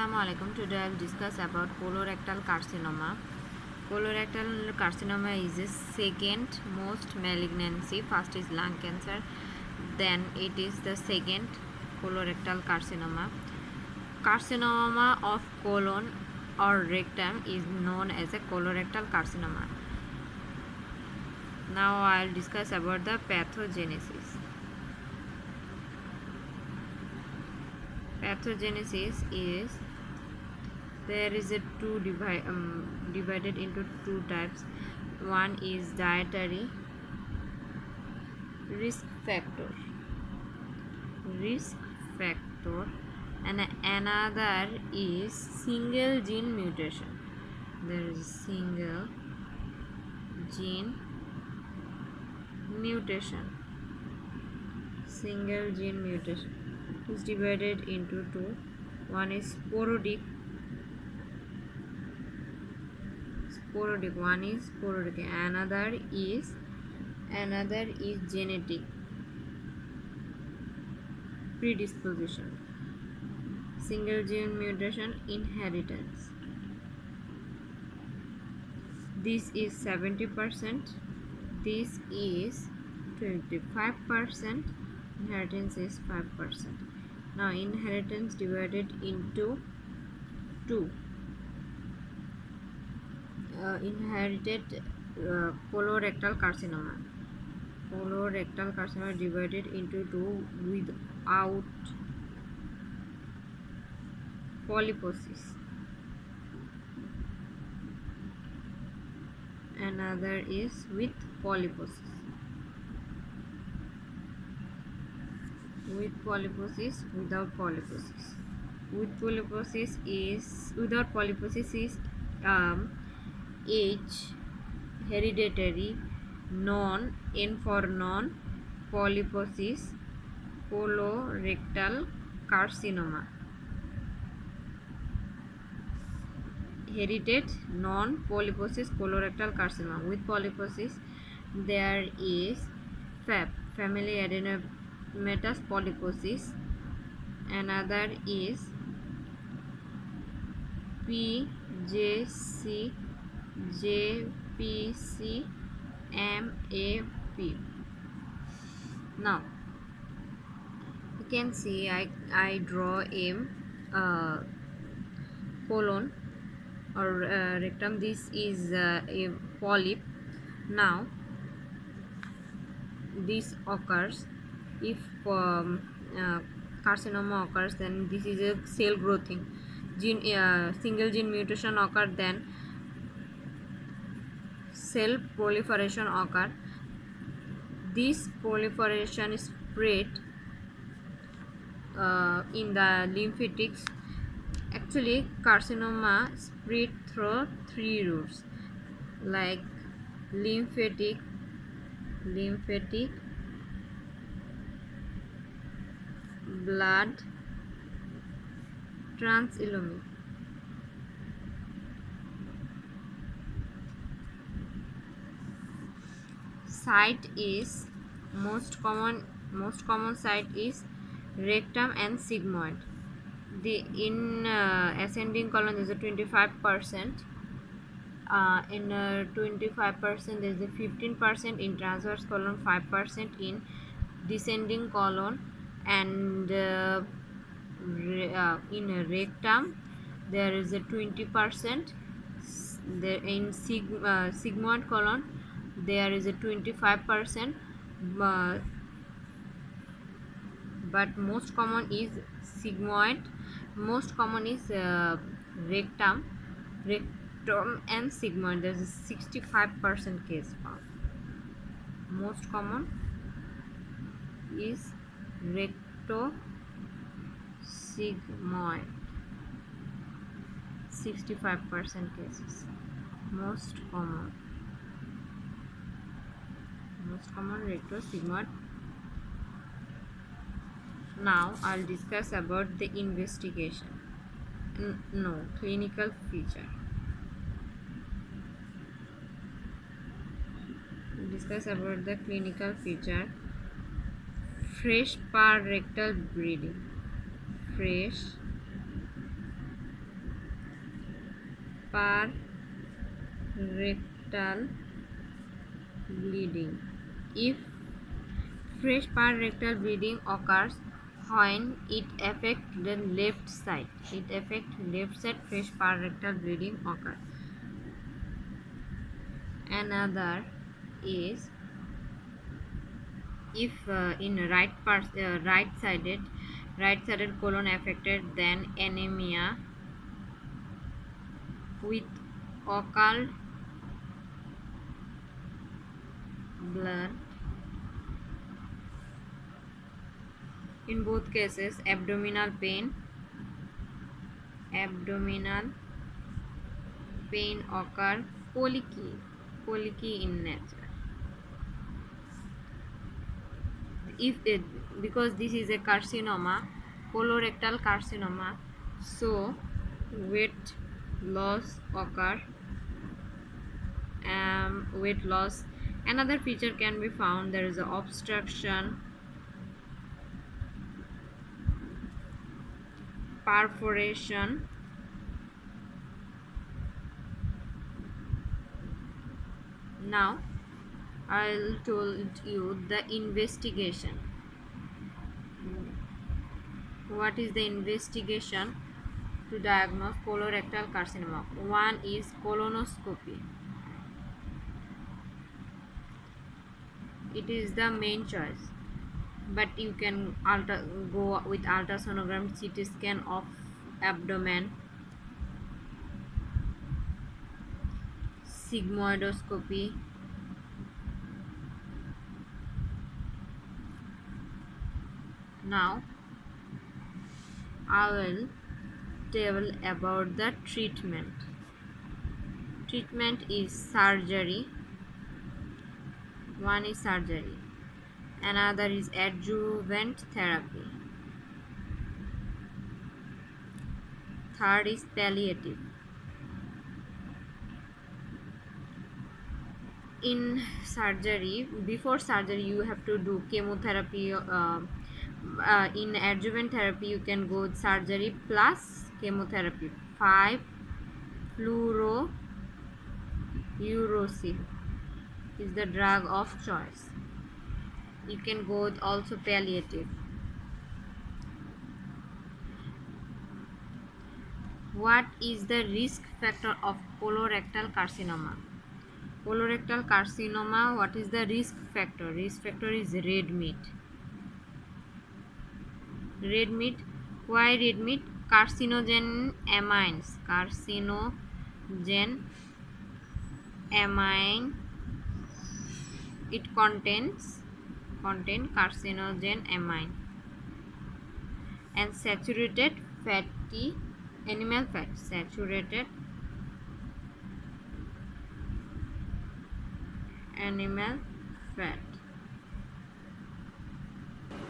Assalamualaikum. Today I will discuss about colorectal carcinoma. Colorectal carcinoma is the second most malignancy. First is lung cancer, then it is the second colorectal carcinoma. Carcinoma of colon or rectum is known as a colorectal carcinoma. Now I will discuss about the pathogenesis. Pathogenesis is there is a divided into two types. One is dietary risk factor and another is single gene mutation. There is single gene mutation is divided into two. One is sporadic, one is sporadic, another is genetic predisposition. Single gene mutation, inheritance. This is 70%, this is 25%, inheritance is 5%. Now inheritance divided into two. Inherited colorectal carcinoma divided into two without polyposis. Another is with polyposis. With polyposis, without polyposis. Without polyposis is H, hereditary, N for non polyposis colorectal carcinoma. Heritage non polyposis colorectal carcinoma. With polyposis there is FAP, family adenomatous polyposis. Another is PJC JPC MAP. Now you can see I draw a colon or rectum. This is a polyp. Now this occurs if carcinoma occurs, then this is a cell growthing. Single gene mutation occur, then cell proliferation occur. This proliferation is spread in the lymphatics. Actually carcinoma spread through three routes, like lymphatic, blood, transillumic. Site is most common site is rectum and sigmoid. In ascending colon there is a 25%, in 25% there is a 15%, in transverse colon 5%, in descending colon, and in rectum there is a 20%. In sigmoid colon there is a 25%, but most common is sigmoid. Most common is rectum and sigmoid. There is a 65% case found. Most common is recto-sigmoid, 65% cases. Most common recto-sigmoid. Now I'll discuss about the investigation. Clinical feature. Discuss about the clinical feature. Fresh par rectal bleeding. Fresh rectal bleeding. If fresh rectal bleeding occurs when it affects the left side. It affects left side, fresh rectal bleeding occurs. Another is if in right sided colon affected, then anemia with occult blood. In both cases, abdominal pain occur, colicky in nature. Because this is a carcinoma, colorectal carcinoma, so weight loss occur. Weight loss. Another feature can be found. There is a obstruction, perforation. Now I'll told you the investigation. What is the investigation to diagnose colorectal carcinoma? One is colonoscopy. It is the main choice, but you can go with ultrasonogram, CT scan of abdomen, sigmoidoscopy. Now I will tell about the treatment. Treatment is surgery. One is surgery. Another is adjuvant therapy. Third is palliative. In surgery, before surgery, you have to do chemotherapy. In adjuvant therapy, you can go with surgery plus chemotherapy. 5 fluorouracil is the drug of choice. You can go with also palliative. What is the risk factor of colorectal carcinoma? Colorectal carcinoma, what is the risk factor? Risk factor is red meat. Red meat. Why red meat? Carcinogen amines. It contain carcinogen amine and saturated fatty animal fat. Saturated animal fat.